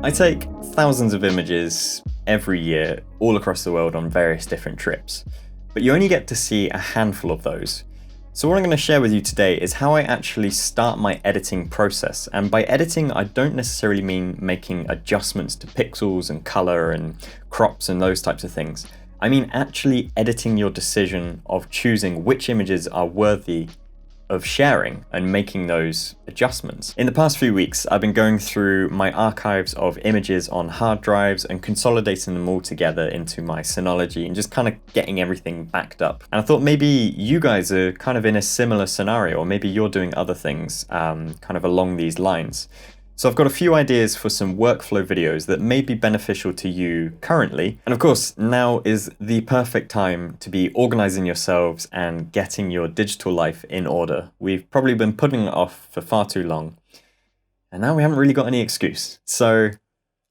I take thousands of images every year all across the world on various different trips, but you only get to see a handful of those. So what I'm going to share with you today is how I actually start my editing process. And by editing, I don't necessarily mean making adjustments to pixels and color and crops and those types of things. I mean actually editing your decision of choosing which images are worthy of sharing and making those adjustments. In the past few weeks, I've been going through my archives of images on hard drives and consolidating them all together into my Synology and just kind of getting everything backed up. And I thought maybe you guys are kind of in a similar scenario, or maybe you're doing other things kind of along these lines. So I've got a few ideas for some workflow videos that may be beneficial to you currently. And of course, now is the perfect time to be organizing yourselves and getting your digital life in order. We've probably been putting it off for far too long, and now we haven't really got any excuse. So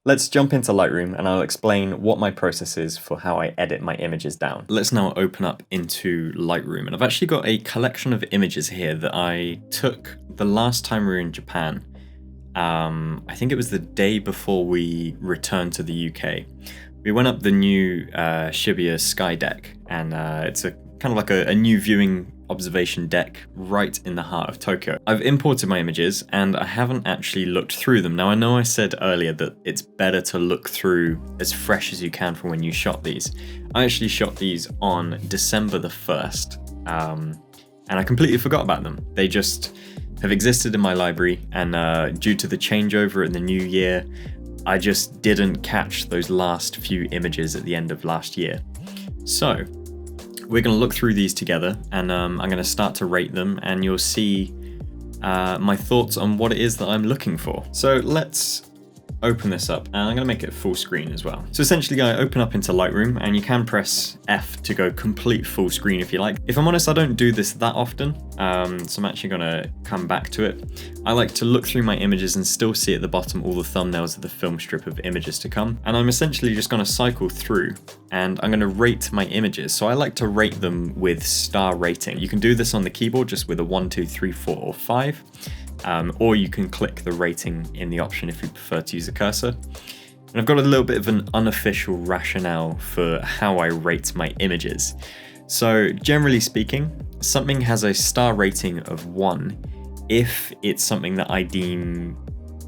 let's jump into Lightroom and I'll explain what my process is for how I edit my images down. Let's now open up into Lightroom, and I've actually got a collection of images here that I took the last time we were in Japan. I think it was the day before we returned to the UK. We went up the new Shibuya Sky deck, and it's a kind of like a new viewing observation deck right in the heart of Tokyo. I've imported my images and I haven't actually looked through them. Now I know I said earlier that it's better to look through as fresh as you can from when you shot these. I actually shot these on December the 1st, and I completely forgot about them. They just have existed in my library, and due to the changeover in the new year, I just didn't catch those last few images at the end of last year. So we're going to look through these together, and I'm going to start to rate them, and you'll see my thoughts on what it is that I'm looking for. So let's open this up, and I'm going to make it full screen as well. So essentially I open up into Lightroom, and you can press F to go complete full screen if you like. If I'm honest, I don't do this that often, so I'm actually going to come back to it. I like to look through my images and still see at the bottom all the thumbnails of the film strip of images to come, and I'm essentially just going to cycle through and I'm going to rate my images. So I like to rate them with star rating. You can do this on the keyboard just with a 1, 2, 3, 4 or 5. Or you can click the rating in the option if you prefer to use a cursor. And I've got a little bit of an unofficial rationale for how I rate my images. So generally speaking, something has a star rating of 1 if it's something that I deem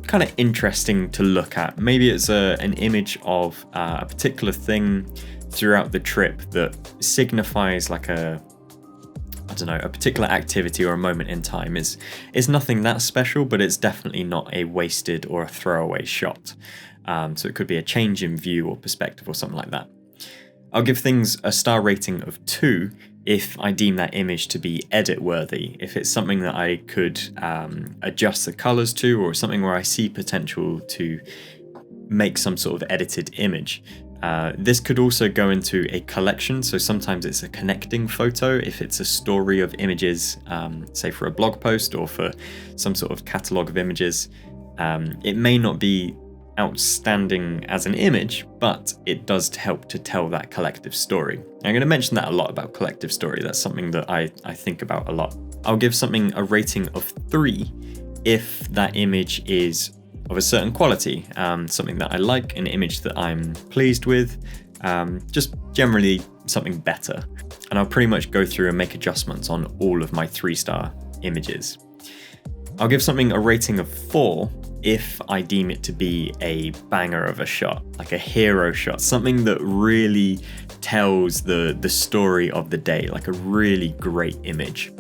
kind of interesting to look at. Maybe it's an image of a particular thing throughout the trip that signifies like a particular activity or a moment in time. Is nothing that special, but it's definitely not a wasted or a throwaway shot. So it could be a change in view or perspective or something like that. I'll give things a star rating of 2 if I deem that image to be edit worthy, if it's something that I could adjust the colors to, or something where I see potential to make some sort of edited image. This could also go into a collection, so sometimes it's a connecting photo if it's a story of images, say for a blog post or for some sort of catalogue of images. It may not be outstanding as an image, but it does help to tell that collective story. I'm going to mention that a lot about collective story. That's something that I think about a lot. I'll give something a rating of 3 if that image is of a certain quality, something that I like, an image that I'm pleased with, just generally something better. And I'll pretty much go through and make adjustments on all of my 3-star images. I'll give something a rating of 4 if I deem it to be a banger of a shot, like a hero shot, something that really tells the story of the day, like a really great image.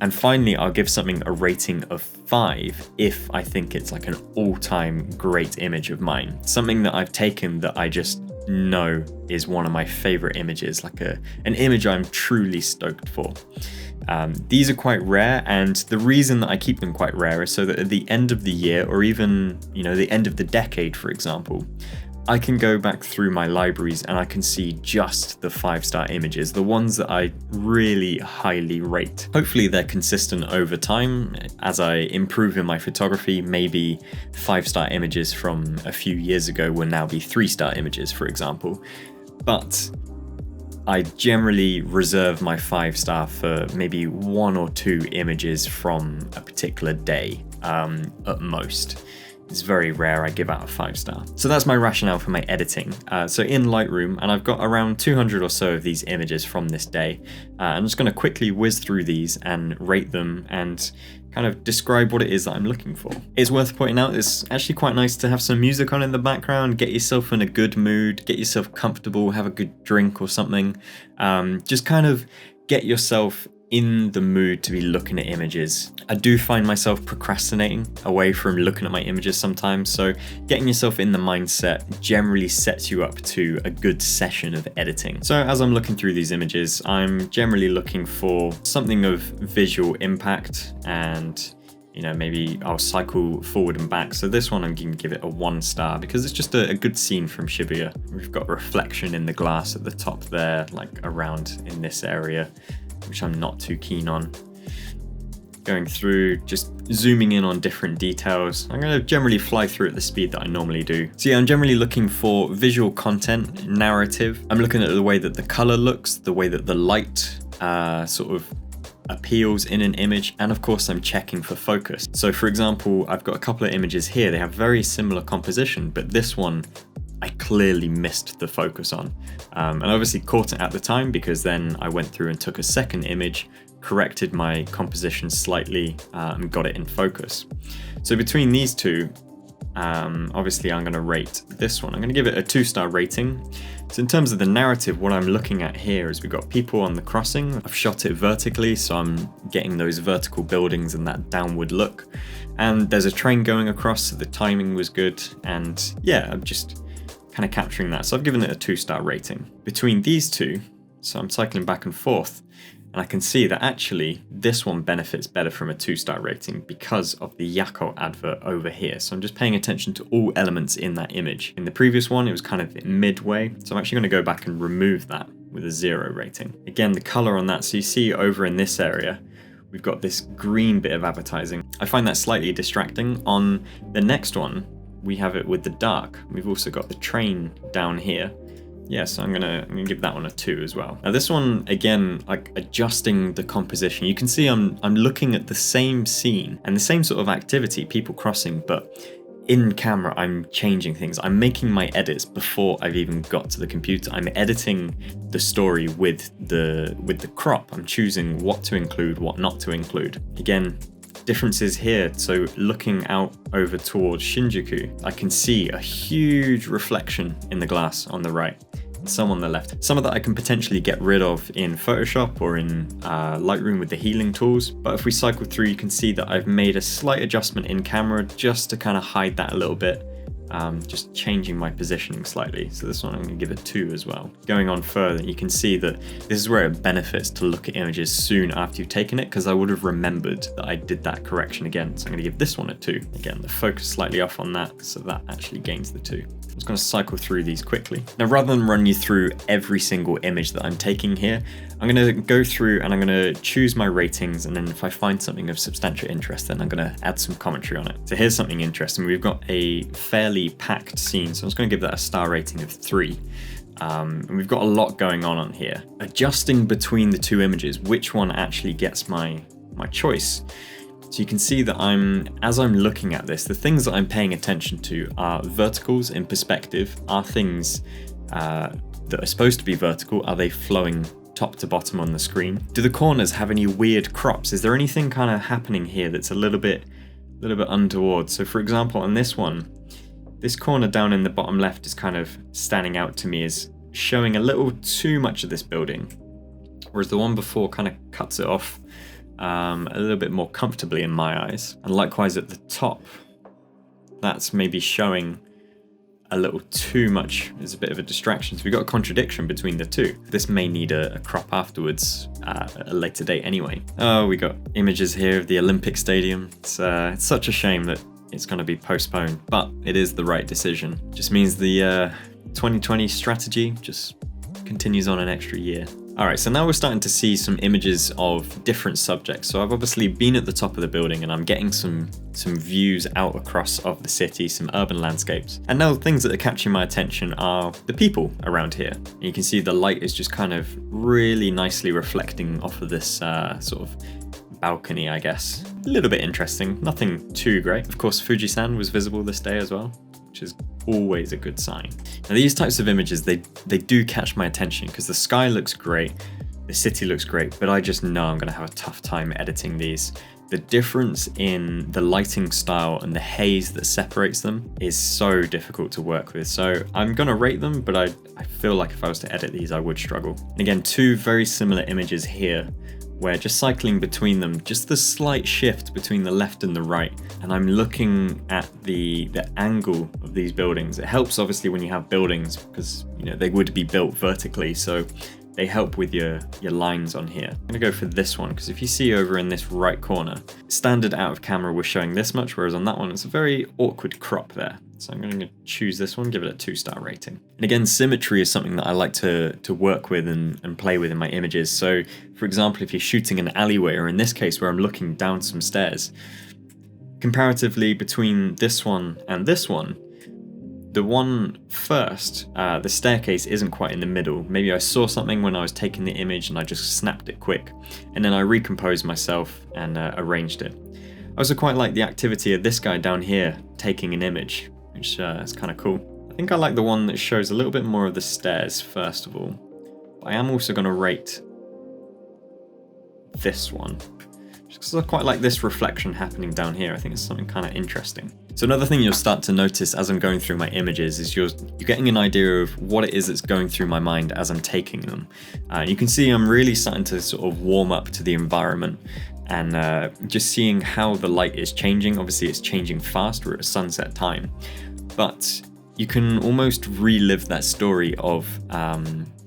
And finally, I'll give something a rating of 5 if I think it's like an all-time great image of mine. Something that I've taken that I just know is one of my favorite images, like an image I'm truly stoked for. These are quite rare, and the reason that I keep them quite rare is so that at the end of the year, or even, the end of the decade, for example, I can go back through my libraries and I can see just the 5-star images, the ones that I really highly rate. Hopefully they're consistent over time. As I improve in my photography, maybe 5-star images from a few years ago will now be 3-star images, for example. But I generally reserve my 5-star for maybe 1 or 2 images from a particular day, at most. it's very rare I give out a 5-star. So that's my rationale for my editing. So in Lightroom, and I've got around 200 or so of these images from this day. I'm just going to quickly whiz through these and rate them and kind of describe what it is that I'm looking for. It's worth pointing out it's actually quite nice to have some music on in the background, get yourself in a good mood, get yourself comfortable, have a good drink or something. Just kind of get yourself in the mood to be looking at images. I do find myself procrastinating away from looking at my images sometimes, so getting yourself in the mindset generally sets you up to a good session of editing. So as I'm looking through these images, I'm generally looking for something of visual impact, and maybe I'll cycle forward and back. So this one I'm going to give it a 1-star because it's just a good scene from Shibuya. We've got reflection in the glass at the top there, like around in this area, which I'm not too keen on. Going through, just zooming in on different details. I'm going to generally fly through at the speed that I normally do. So yeah, I'm generally looking for visual content, narrative. I'm looking at the way that the color looks, the way that the light sort of appeals in an image, and of course I'm checking for focus. So for example, I've got a couple of images here. They have very similar composition, but this one I clearly missed the focus on. And I obviously caught it at the time because then I went through and took a second image, corrected my composition slightly, and got it in focus. So between these two, obviously I'm going to rate this one. I'm going to give it a 2-star rating. So in terms of the narrative, what I'm looking at here is we've got people on the crossing. I've shot it vertically, so I'm getting those vertical buildings and that downward look. And there's a train going across, so the timing was good. And yeah, I'm just kind of capturing that. So I've given it a 2-star rating. Between these two, so I'm cycling back and forth, and I can see that actually this one benefits better from a 2-star rating because of the Yakult advert over here. So I'm just paying attention to all elements in that image. In the previous one, it was kind of midway. So I'm actually going to go back and remove that with a 0 rating. Again, the color on that. So you see over in this area, we've got this green bit of advertising. I find that slightly distracting. On the next one, we have it with the dark. We've also got the train down here. Yeah, so I'm gonna give that one a 2 as well. Now this one, again, like adjusting the composition. You can see I'm looking at the same scene and the same sort of activity, people crossing, but in camera I'm changing things. I'm making my edits before I've even got to the computer. I'm editing the story with the crop. I'm choosing what to include, what not to include. Again, differences here. So looking out over towards Shinjuku, I can see a huge reflection in the glass on the right, some on the left. Some of that I can potentially get rid of in Photoshop or in Lightroom with the healing tools. But if we cycle through, you can see that I've made a slight adjustment in camera just to kind of hide that a little bit. Just changing my positioning slightly. So this one I'm going to give it 2 as well. Going on further, you can see that this is where it benefits to look at images soon after you've taken it, because I would have remembered that I did that correction again. So I'm going to give this one a 2. Again, the focus slightly off on that, so that actually gains the 2. I'm just going to cycle through these quickly. Now, rather than run you through every single image that I'm taking here, I'm going to go through and I'm going to choose my ratings, and then if I find something of substantial interest, then I'm going to add some commentary on it. So here's something interesting. We've got a fairly packed scene, so I'm just going to give that a star rating of 3. And we've got a lot going on here. Adjusting between the two images, which one actually gets my choice? So you can see that as I'm looking at this, the things that I'm paying attention to are verticals in perspective. Are things that are supposed to be vertical, are they flowing top to bottom on the screen? Do the corners have any weird crops? Is there anything kind of happening here that's a little bit untoward? So for example, on this one, this corner down in the bottom left is kind of standing out to me as showing a little too much of this building, whereas the one before kind of cuts it off a little bit more comfortably in my eyes. And likewise at the top, that's maybe showing a little too much. There's a bit of a distraction. So we've got a contradiction between the two. This may need a crop afterwards at a later date anyway. Oh, we got images here of the Olympic Stadium. It's such a shame that it's going to be postponed, but it is the right decision. Just means the 2020 strategy just continues on an extra year. All right, so now we're starting to see some images of different subjects. So I've obviously been at the top of the building and I'm getting some views out across of the city, some urban landscapes. And now things that are catching my attention are the people around here. And you can see the light is just kind of really nicely reflecting off of this sort of balcony, I guess. little bit interesting, nothing too great. Of course, Fujisan was visible this day as well, which is always a good sign. Now these types of images, they do catch my attention because the sky looks great, the city looks great, but I just know I'm gonna have a tough time editing these. The difference in the lighting style and the haze that separates them is so difficult to work with. So I'm gonna rate them, but I feel like if I was to edit these, I would struggle. And again, two very similar images here, where just cycling between them, just the slight shift between the left and the right. And I'm looking at the angle of these buildings. It helps obviously when you have buildings because they would be built vertically. So they help with your lines on here. I'm gonna go for this one because if you see over in this right corner, standard out of camera was showing this much, whereas on that one, it's a very awkward crop there. So I'm gonna choose this one, give it a 2-star rating. And again, symmetry is something that I like to work with and play with in my images. So for example, if you're shooting an alleyway, or in this case where I'm looking down some stairs, comparatively between this one and this one, the one first, the staircase isn't quite in the middle. Maybe I saw something when I was taking the image and I just snapped it quick. And then I recomposed myself and arranged it. I also quite like the activity of this guy down here taking an image, which is kind of cool. I think I like the one that shows a little bit more of the stairs first of all. But I am also going to rate this one, just because I quite like this reflection happening down here. I think it's something kind of interesting. So another thing you'll start to notice as I'm going through my images is you're getting an idea of what it is that's going through my mind as I'm taking them. You can see I'm really starting to sort of warm up to the environment and just seeing how the light is changing. Obviously it's changing fast, we're at sunset time, but you can almost relive that story of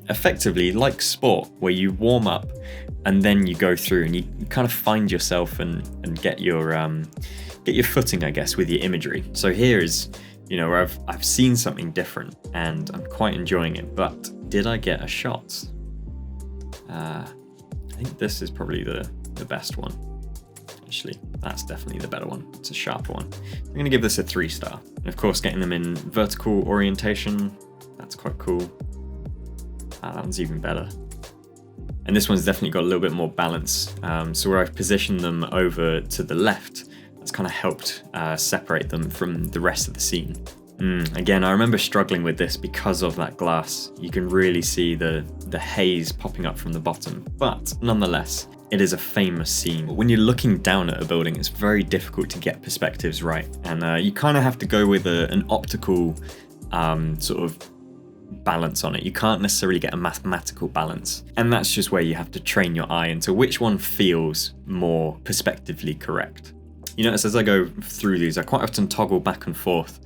effectively like sport, where you warm up and then you go through and you kind of find yourself and get your footing, I guess, with your imagery. So here is, where I've seen something different and I'm quite enjoying it, but did I get a shot? I think this is probably the best one. Actually, that's definitely the better one. It's a sharper one. I'm gonna give this a 3-star. And of course, getting them in vertical orientation, that's quite cool. That one's even better. And this one's definitely got a little bit more balance. So where I've positioned them over to the left, that's kind of helped separate them from the rest of the scene. Again, I remember struggling with this because of that glass. You can really see the haze popping up from the bottom, but nonetheless, it is a famous scene. When you're looking down at a building, it's very difficult to get perspectives right. And you kind of have to go with an optical sort of balance on it. You can't necessarily get a mathematical balance. And that's just where you have to train your eye into which one feels more perspectively correct. You notice as I go through these, I quite often toggle back and forth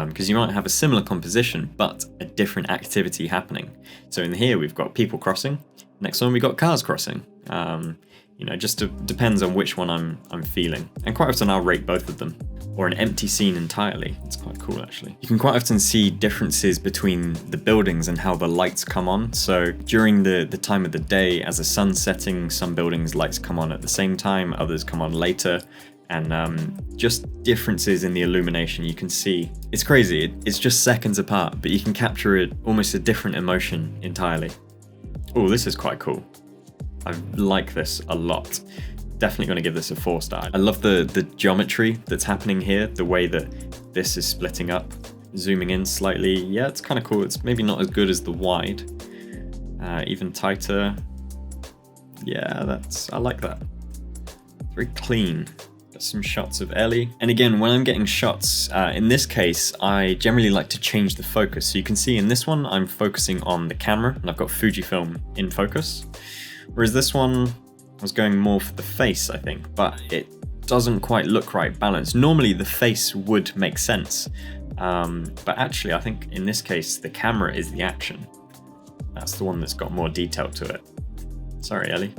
because you might have a similar composition, but a different activity happening. So in here, we've got people crossing. Next one, we got cars crossing. Just depends on which one I'm feeling. And quite often I'll rate both of them, or an empty scene entirely. It's quite cool actually. You can quite often see differences between the buildings and how the lights come on. So during the time of the day, as the sun's setting, some buildings lights come on at the same time, others come on later. And just differences in the illumination you can see. It's crazy, it's just seconds apart, but you can capture it almost a different emotion entirely. Oh, this is quite cool. I like this a lot. Definitely going to give this a 4-star. I love the geometry that's happening here, the way that this is splitting up, zooming in slightly. Yeah, it's kind of cool. It's maybe not as good as the wide, even tighter. Yeah, I like that. Very clean. Got some shots of Ellie. And again, when I'm getting shots, in this case, I generally like to change the focus. So you can see in this one, I'm focusing on the camera and I've got Fujifilm in focus. Whereas this one, I was going more for the face, I think, but it doesn't quite look right balanced. Normally the face would make sense. But actually, I think in this case, the camera is the action. That's the one that's got more detail to it. Sorry, Ellie.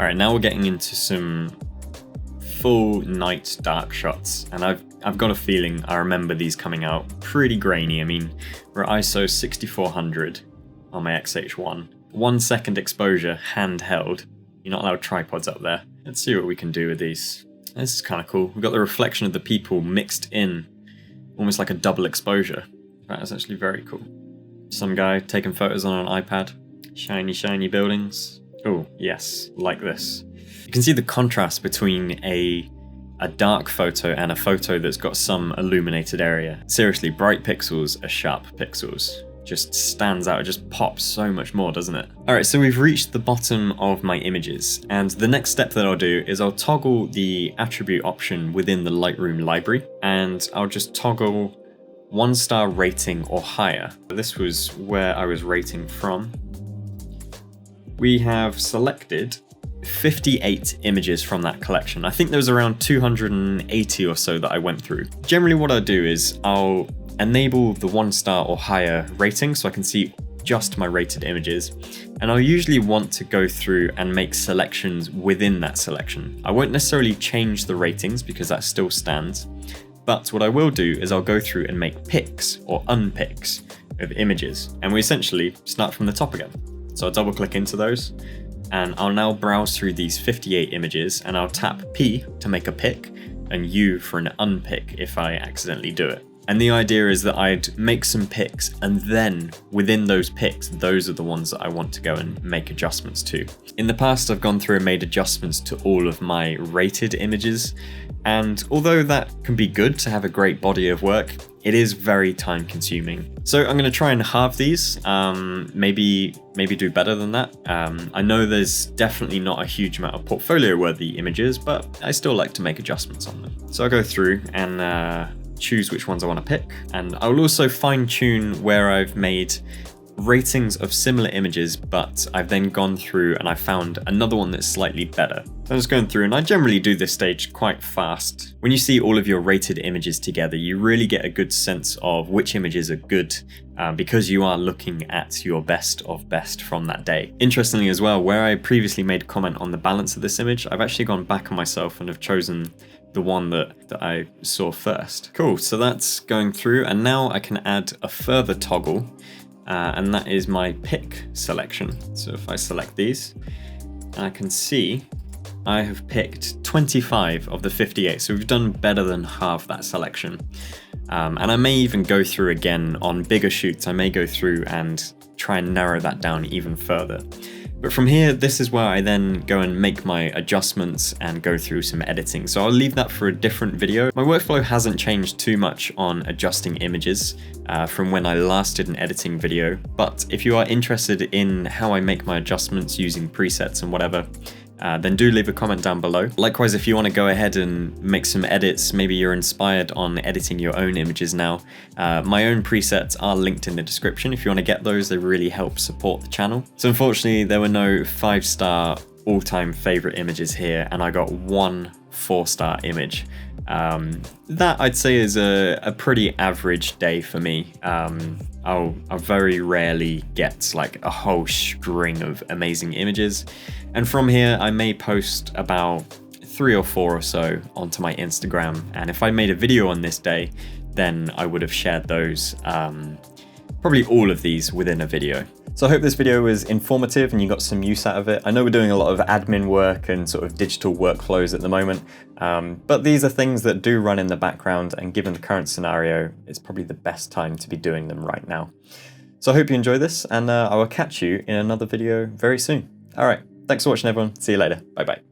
All right, now we're getting into some full night dark shots, and I've got a feeling I remember these coming out pretty grainy. I mean, we're at ISO 6400 on my X-H1, 1 second exposure handheld. You're not allowed tripods up there. Let's see what we can do with these. This is kind of cool. We've got the reflection of the people mixed in, almost like a double exposure. That is actually very cool. Some guy taking photos on an iPad. Shiny buildings. Oh yes, like this. You can see the contrast between a a dark photo and a photo that's got some illuminated area. Seriously, bright pixels are sharp pixels. Just stands out, it just pops so much more, doesn't it? Alright, so we've reached the bottom of my images, and the next step that I'll do is I'll toggle the attribute option within the Lightroom library, and I'll just toggle 1-star rating or higher. This was where I was rating from. We have selected 58 images from that collection. I think there was around 280 or so that I went through. Generally what I'll do is I'll enable the 1-star or higher rating so I can see just my rated images, and I'll usually want to go through and make selections within that selection. I won't necessarily change the ratings because that still stands, but what I will do is I'll go through and make picks or unpicks of images, and we essentially start from the top again. So I'll double click into those, and I'll now browse through these 58 images, and I'll tap P to make a pick and U for an unpick if I accidentally do it. And the idea is that I'd make some picks, and then within those picks, those are the ones that I want to go and make adjustments to. In the past, I've gone through and made adjustments to all of my rated images, and although that can be good to have a great body of work, it is very time consuming. So I'm going to try and halve these, maybe do better than that. I know there's definitely not a huge amount of portfolio worthy images, but I still like to make adjustments on them. So I'll go through and choose which ones I want to pick, and I'll also fine tune where I've made ratings of similar images, but I've then gone through and I found another one that's slightly better. So I'm just going through, and I generally do this stage quite fast. When you see all of your rated images together, you really get a good sense of which images are good because you are looking at your best of best from that day. Interestingly as well, where I previously made a comment on the balance of this image, I've actually gone back on myself and have chosen the one that I saw first. Cool, so that's going through, and now I can add a further toggle, and that is my pick selection. So if I select these, I can see I have picked 25 of the 58, so we've done better than half that selection. And I may even go through again on bigger shoots, I may go through and try and narrow that down even further. But from here, this is where I then go and make my adjustments and go through some editing. So I'll leave that for a different video. My workflow hasn't changed too much on adjusting images from when I last did an editing video. But if you are interested in how I make my adjustments using presets and whatever, then do leave a comment down below. Likewise, if you want to go ahead and make some edits, maybe you're inspired on editing your own images now, my own presets are linked in the description. If you want to get those, they really help support the channel. So unfortunately, there were no 5-star all-time favorite images here, and I got 1 4-star image. That I'd say is a pretty average day for me. I'll very rarely get like a whole string of amazing images. And from here, I may post about 3 or 4 or so onto my Instagram. And if I made a video on this day, then I would have shared those, probably all of these within a video. So I hope this video was informative and you got some use out of it. I know we're doing a lot of admin work and sort of digital workflows at the moment, but these are things that do run in the background, and given the current scenario, it's probably the best time to be doing them right now. So I hope you enjoy this, and I will catch you in another video very soon. All right, thanks for watching everyone. See you later. Bye bye.